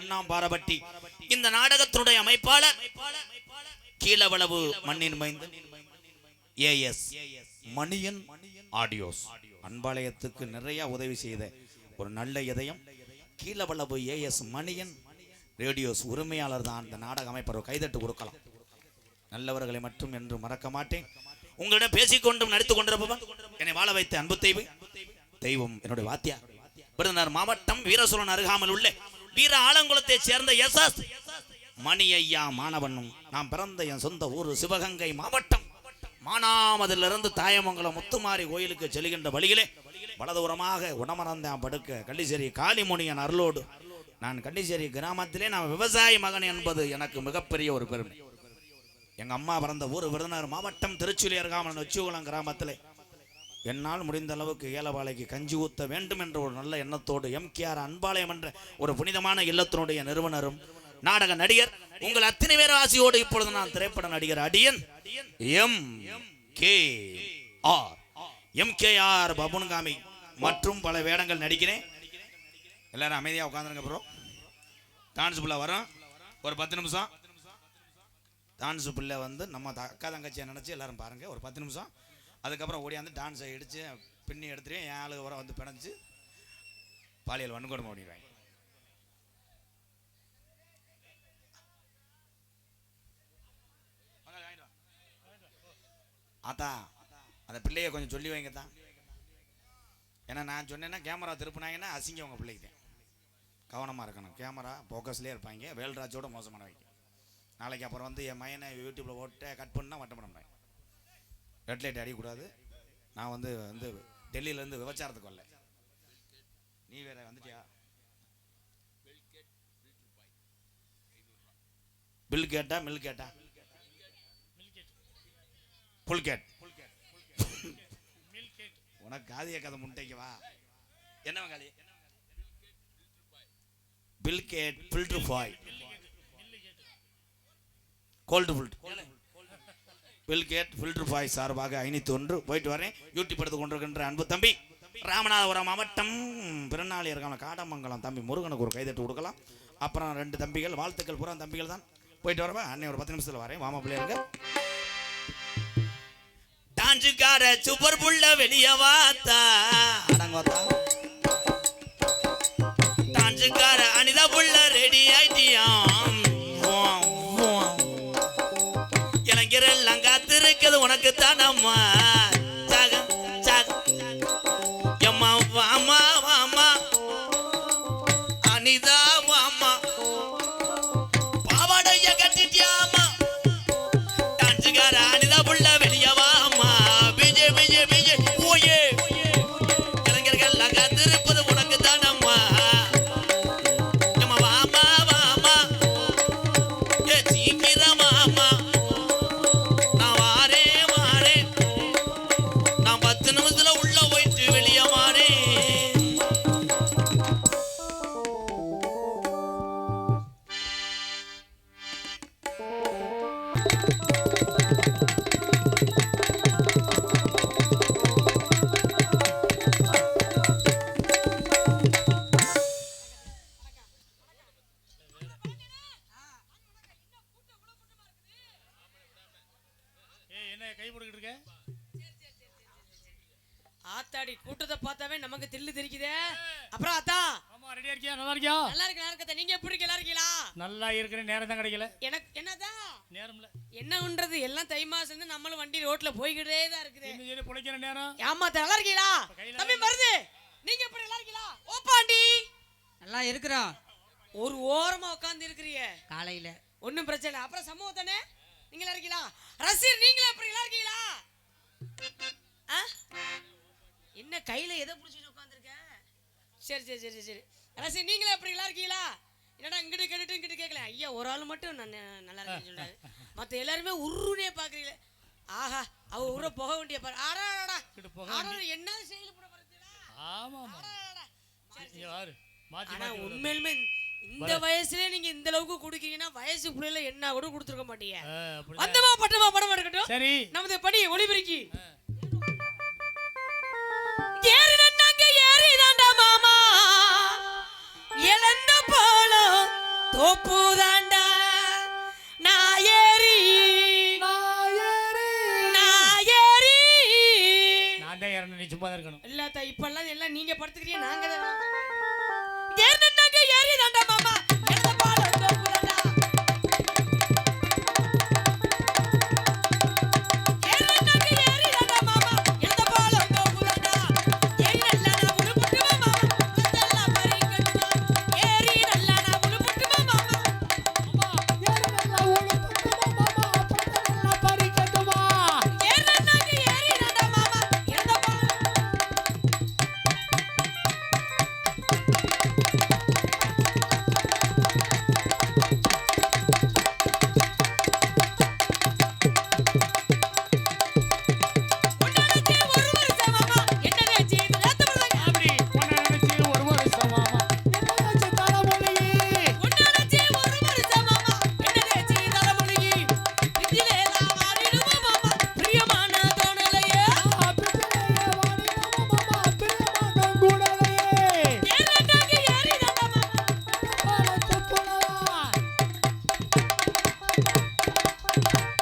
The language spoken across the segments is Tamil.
மண்ணாம் பாரபட்டி. இந்த நாடகத்தினுடைய அமைப்பாளர் கீழவளவு மண்ணின் மைந்தன் AS மணியன் ஆடியோஸ். அன்பாலயத்துக்கு நிறைய உதவி செய்த ஒரு நல்ல இதயம் கீழவளவு AS மணியன் ரேடியோஸ் உரிமையாளர் தான். இந்த நாடக அமைப்பவர் கைதட்டு கொடுக்கலாம். நல்லவர்களை மட்டும் என்று மறக்க மாட்டேன். உங்களிடம் பேசிக்கொண்டும் நடித்துக் கொண்டிருப்பவன் என்னை வாழ வைத்த அன்பு தெய்வம் என்னுடைய வாத்தியார் விருதுநகர் மாவட்டம் வீரசூரன் அருகாமல் உள்ள வீர ஆலங்குளத்தை சேர்ந்த SS மணி ஐயா மாணவனும். நான் பிறந்த என் சொந்த ஊர் சிவகங்கை மாவட்டம் மானாமதிலிருந்து தாயமங்கலம் முத்துமாரி கோயிலுக்கு செல்கின்ற வழியிலே வலதுபுறமாக உடமறந்தான் படுக்க கள்ளிச்சேரி காளிமுனியன் அருளோடு நான் கள்ளிச்சேரி கிராமத்திலே நான் விவசாய மகன் என்பது எனக்கு மிகப்பெரிய ஒரு பெருமை. எங்க அம்மா பிறந்த ஊர் விருதுநகர் மாவட்டம் திருச்சுழி அருகாமல் நொச்சிகுளம் கிராமத்திலே என்னால் முடிந்த அளவுக்கு ஏலவாளைக்கு கஞ்சி ஊத்த வேண்டும் என்ற ஒரு நல்ல எண்ணத்தோடு MKR அன்பாலயம் என்ற ஒரு புனிதமான இல்லத்தினுடைய நிறுவனரும் நாடக நடிகர் உங்கள் அத்தனை பேர் ஆசையோடு இப்பொழுது நான் திரைப்பட நடிகர் அடியன் MKR பபுன்காமி மற்றும் பல வேடங்கள் நடிக்கிறேன். எல்லாரும் அமைதியாக உட்காந்துருங்க. ப்ரோ டான்ஸ் பிள்ளை வரும் ஒரு 10 நிமிஷம். டான்ஸ் பிள்ளை வந்து நம்ம அக்கா தங்கச்சியை நினச்சி எல்லாரும் பாருங்கள் ஒரு 10 நிமிஷம். அதுக்கப்புறம் ஓடியாந்து டான்ஸை இடித்து பின்னி எடுத்துட்டு என் ஆளு வர வந்து பிணைஞ்சு பாலியல் வன்கொடுமை ஓடிடுவாங்க. அதான் அந்த பிள்ளைய கொஞ்சம் சொல்லி வைங்க தான். ஏன்னா நான் சொன்னேன்னா கேமரா திருப்பினாங்கன்னா அசிங்க உங்கள் பிள்ளைக்கு தான். கவனமாக இருக்கணும். கேமரா ஃபோக்கஸ்லேயே இருப்பாங்க. வேல்ராஜோட மோசமான வைக்க. நாளைக்கு அப்புறம் வந்து என் மையனை யூடியூப்பில் ஓட்ட கட் பண்ணால் வட்ட பண்ண முடியும். ரெட் லைட் அடிக்கக்கூடாது. நான் வந்து டெல்லியிலேருந்து விபச்சாரத்துக்கு வரல. நீ வேற வந்துட்டியா? பில் கேட்டா மில் கேட்டா புல் கேட் உனக்கு காதிய கதை முட்டைக்கு வா. என்ன காதி? Bill gate filter boy gold filter bill gate filter boy சார்பாக 501 போயிட்டு வரேன். யூடியூப் எடுத்து கொண்டிருக்கின்ற அன்பு தம்பி ராமநாதபுரம் மாவட்டம் பிறநாளி இருக்கான காடமங்கலம் தம்பி முருகனுக்கு ஒரு கைதட்டு கொடுக்கலாம். அப்புறம் 2 தம்பிகள் வாழ்த்துக்கள் பூரா தம்பிகள் தான். போயிட்டு வரவா அன்னை ஒரு 10 நிமிஷத்தில் வரேன். மாமா பிள்ளைங்க டான்ஸுக்கார சூப்பர் புள்ள வெளிய வாத்தா அடங்கோத்தா டான்ஸுக்கார அனிதா புள்ள ரெடி ஆயிட்டியாம். இளைஞரெல்லாம் காத்திருக்கிறது உனக்கு தானம்மா. எம்மா வாமா வாமா அனிதா வாமா பாவாடைய கட்டிட்டியாமா டான்ஸுக்கார அனிதா புள்ள வெளிய வாமா. விஜய் விஜய் விஜய் ஓயே இளைஞர்கள்லாம் காத்திருப்பது உனக்கு தானம்மா. எம்மா வாமா வாமா ஏ சீக்கிரமாமா நான் வாரேன் வாரேன். நான் 10 நிமிஷத்துல உள்ள போயிட்டு வெளியே வாரேன். ஆத்தாடி கூட்டத்தை பார்த்தாவே நமக்கு தில்லு தெரிக்குதே. அப்புறம் அத்தா ஆமா ரெடியா இருக்கியா? நல்லா இருக்கியா? நல்லா இருக்கேன். நீங்க எப்படி நல்லா இருக்கீங்களா? நல்லா இருக்கிறேன். நேரம் தான் கிடைக்கல. எனக்கு என்னதான் நேரம் இல்ல. என்ன பண்றது? எல்லாம் தை மாசம் இருந்து நம்மளும் வண்டி ரோட்ல போய்கிட்டே தான் இருக்குது. என்ன செய்ய பொழைக்கிற நேரம். ஆமா நல்லா இருக்கீங்களா? தம்பி வருது. நீங்க எப்படி நல்லா இருக்கீங்களா? ஓப்பாண்டி நல்லா இருக்கிறோம். ஒரு ஓரமா உட்கார்ந்து இருக்கிறீங்க காலையில ஒன்னும் பிரச்சனை இல்லை. அப்புறம் சமூகம் தானே நீங்க நல்லா இருக்கீங்களா? ரசீர் நீங்களே எப்படி நல்லா இருக்கீங்களா? என்ன கையில எதை பிடிச்சிட்டு உட்காந்துருக்க? சரி சரி சரி சரி ரசீர் நீங்களே எப்படி நல்லா இருக்கீங்களா? என்னடா இங்கிட்டு கேட்டுட்டு இங்கிட்டு கேட்கல. ஐயா ஒரு ஆள் மட்டும் நான் நல்லா இருக்கேன்னு சொன்னாரு. மற்ற எல்லாருமே உருனே பாக்குறீங்களே. ஆஹா அவ உருவ போக வேண்டிய பாரு. ஆடாடா என்ன செயல் போட போறீங்களா? ஆமா ஆமா ஆனா உண்மையிலுமே இந்த வயசுல நீங்க இந்த அளவுக்கு குடுக்கீங்கன்னா வயசு புள்ளையில என்ன கூட கொடுத்துருக்க மாட்டீங்க. வந்தமா பட்டமா படம் எடுக்கட்டும். சரி நமது படி ஒளிபெருக்கி ஏறி நன்னாங்க ஏறி தாண்டா மாமா இழந்த போலும் தோப்பு தாண்டா நாயேரி நாயேரி நான் தான் இறந்து நீ சும்மா தான் இருக்கணும். இல்லாத இப்பெல்லாம் எல்லாம் நீங்க படுத்துக்கிறீங்க நாங்க தான் ஏறி தாண்டா மாமா எந்த பாலம் தோப்பு தாண்டா ஏறி தாண்டா மாமா எந்த பாலம் தோப்பு தாண்டா ஏறி நல்லா நான் உருப்புட்டுமா மாமா அதெல்லாம் பறிக்கட்டுமா ஏறி நல்லா நான் உருப்புட்டுமா மாமா ஏறி தாண்டா மாமா எந்த பாலம் உன்னாலச்சே ஒரு வருஷம் மாமா என்னவே செய்து ஏத்தப்படுறாங்க அப்படி பொண்ணை நினைச்சு ஒரு வருஷம் மாமா உன்னாலச்சே ஒரு வருஷம் மாமா என்னவே செய்து அலமுழுகி பிதிலே நான் வாடிடுமா மாமா பிரியமான தோணலையே ஏறி தாண்டா மாமா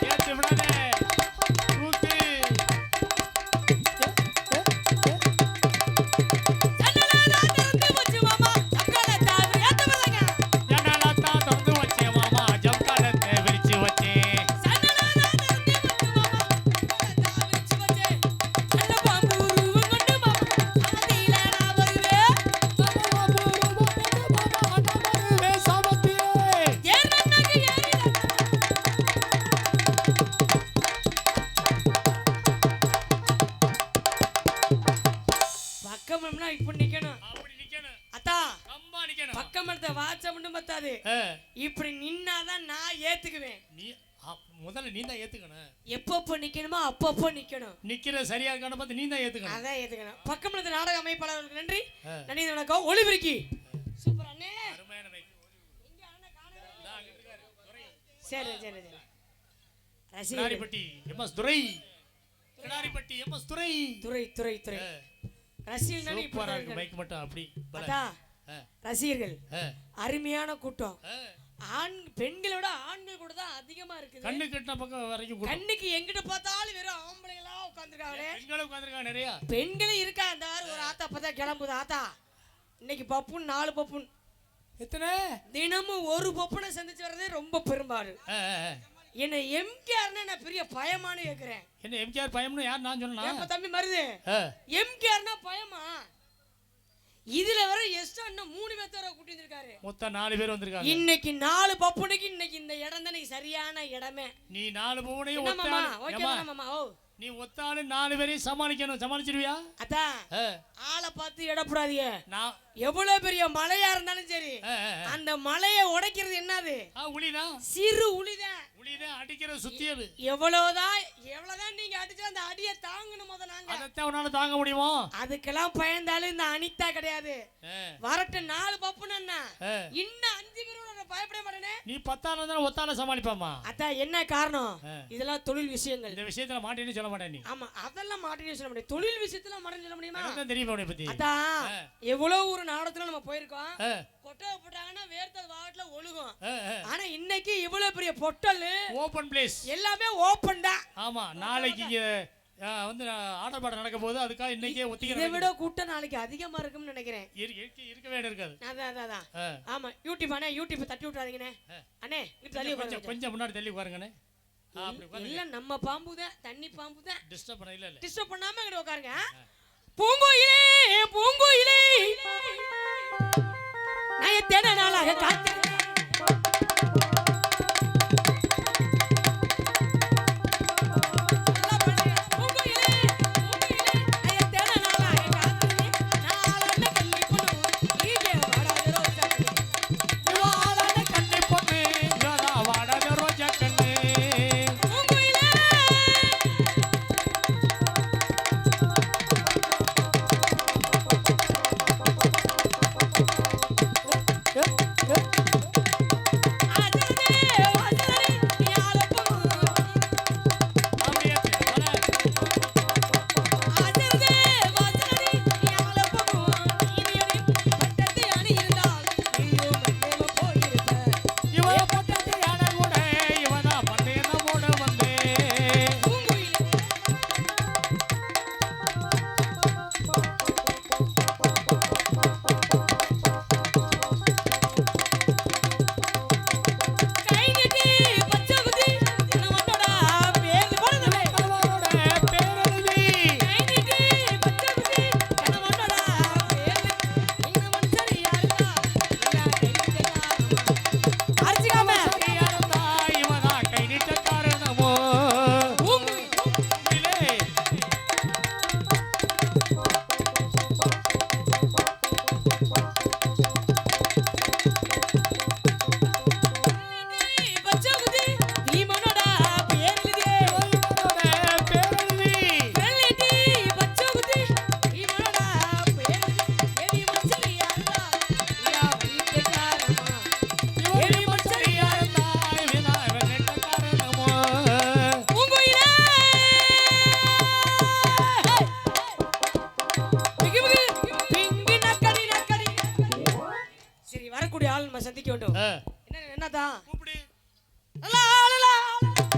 ஏத்து விடாதே. தூக்கு. சன்னலதான் திறந்து வச்சு மாமா சக்கரை தாவி ஏத்தப்படுறாங்க ஜன்னலத்தான் திறந்து வச்சேன் மாமா, ஜம்காலத்தை விரிச்சு வச்சேன். சன்னலதான் திறந்து வச்சு மாமா சக்கரை தாவி வச்சு நல்ல பாம்பு உருவம் கொண்டு மாமா சமதியில நான் வருவேன் ஏறி பக்கம்னா இப்ப நிக்கணும் அப்படி நிக்கணும். அத்தா கம்பா நிக்கணும். பக்கம் எடுத்த வாட்ச மட்டும் பத்தாது ஆ, இப்படி நின்னாதான் நான் ஏத்துக்குவேன் நீ முதல்ல நீ தான் ஏத்துக்கணும். எப்பப்போ நிக்கணுமோ அப்பப்போ நிக்கணும் நிக்கிற சரியா இருக்கான பார்த்து நீ தான் ஏத்துக்கணும். அதான் ஏத்துக்கணும் பக்கம் எடுத்த நாடக அமைப்பாளர்களுக்கு நன்றி ஆ. நன்றி வணக்கம் ஒளிபெருக்கி சூப்பர் அண்ணே அருமையான மைக். எங்க அண்ணன் காணவே சரி சரி சரி ரசிகர்கள் கிடாரிப்பட்டி எம்எஸ் துரை. கிடாரிப்பட்டி எம்எஸ் துரை. துறை துறை துறை ஆ, ரசிகர்கள் சூப்பரா இப்படி இருக்கு மைக் மட்டும் அப்படி. பல. அதான் ஆ, ரசிகர்கள் ஆ, அருமையான கூட்டம் ஆ. பெண்களோட ஆண்கள் கூட தான் அதிகமா இருக்குது கண்ணு கட்டின பக்கம் வரைக்கும் கூட்டம். கண்ணுக்கு எங்கிட்ட பார்த்தாலும் வெறும் ஆம்பளைங்களா உட்காந்துருக்காங்களே பெண்களும் உட்காந்துருக்காங்க நிறையா. பெண்களும் இருக்கா அந்த ஒரு ஆத்தா பார்த்தா கிளம்புது ஆத்தா இன்னைக்கு பப்புன் 4 பப்புன் எத்தனை? தினமும் ஒரு பப்புனை சந்திச்சு வர்றதே ரொம்ப பெரும்பாடு ஆ, ஆ, ஆ. என்ன எம்கேஆர்னா நான் பெரிய பயமானு கேட்கிறேன் என்ன எம்ஜிஆர் பயம்னு யார் நான் சொன்னா? ஏப்பா தம்பி மருது ஆ, எம்கேஆர்னா பயமா இதுல வர எஸ்டா இன்னும் 3 பேர் கூட்டி வந்திருக்காரு மொத்தம் 4 பேர் வந்திருக்காங்க. இன்னைக்கு 4 பப்புனுக்கு இன்னைக்கு இந்த இடம் தான் சரியான இடமே நீ 4 பூனையும் என்ன மாமா ஒத்தாளு. ஓகே ஏம்மா, மாமா ஓ நீ ஒத்தாளு 4 பேரையும் சமாளிக்கணும். சமாளிச்சிருவியா? அதான் ஆ, ஆளை பார்த்து இடப்படாதீங்க நான் எவ்வளவு பெரிய மலையா இருந்தாலும் சரி ஆ, ஆ, ஆ. அந்த மலையை உடைக்கிறது என்னது உளிதான். சிறு உளிதான் உளிதான் அடிக்கிற சுத்தியல். எவ்வளவுதான் நீங்க அடிச்சு அந்த அடியை தாங்கணும் முத நாங்க அதைத்தான் உன்னால தாங்க முடியுமா? அதுக்கெல்லாம் பயந்தாலும் இந்த அனிதா கிடையாது ஆ, வரட்டு 4 பப்புன்னு ஆ. இன்னும் 5 பேரோட பயப்பட மாட்டேனே நீ 10 இருந்தாலும் ஒத்தால சமாளிப்பாமா. அதான் என்ன காரணம் ஆ. இதெல்லாம் தொழில் விஷயங்கள் இந்த விஷயத்துல மாட்டேன்னு சொல்ல மாட்டேன் நீ. ஆமா அதெல்லாம் மாட்டேன்னு சொல்ல முடியும் தொழில் விஷயத்துல மாட்டேன்னு சொல்ல முடியுமா எனக்கு தான் தெரியுமா உன்னை பத்தி. அதான் ஆ. எவ்வளவு ஒரு நாடகத்துல நம்ம போயிருக்கோம் ஆ, கொட்டை போட்டாங்கன்னா வேர்த்தல் வாட்டில ஒழுகும் ஆ, ஆ. ஆனா இன்னைக்கு இவ்வளவு பெரிய பொட்டல் ஓபன் பிளேஸ். எல்லாமே ஓப்பன் தான் ஆமா, நாளைக்கு இங்க வந்து ஆர்டர் பாடம் நடக்க போகுது. அதுக்காக இன்னைக்கே இதை ஒத்திக்கிறேன். விட கூட்டம் நாளைக்கு அதிகமா இருக்கும்னு நினைக்கிறேன் இருக்கவே இருக்காது. அதான் ஆ. ஆமா யூடியூப் அண்ணே யூடியூப் தட்டி விட்டுறாதீங்கண்ணே அண்ணே இங்க தள்ளி கொஞ்சம் உட்காருங்க கொஞ்சம் முன்னாடி தள்ளி உட்காருங்கண்ணே. அப்படி உட்காருங்க. இல்ல நம்ம பாம்பு தான் தண்ணி பாம்பு தான் டிஸ்டர்ப் பண்ண இல்ல. டிஸ்டர்ப் பண்ணாம இங்க உட்காருங்க பூங்கோயிலே பூங்கோயிலே நான் எத்தனை நாளாக காத்து ஏ ஆள் நம்ம சந்திக்க வேண்டும் ஆ. என்னதான் கூப்பிடு அல்லா, அல்லா, அல்லா.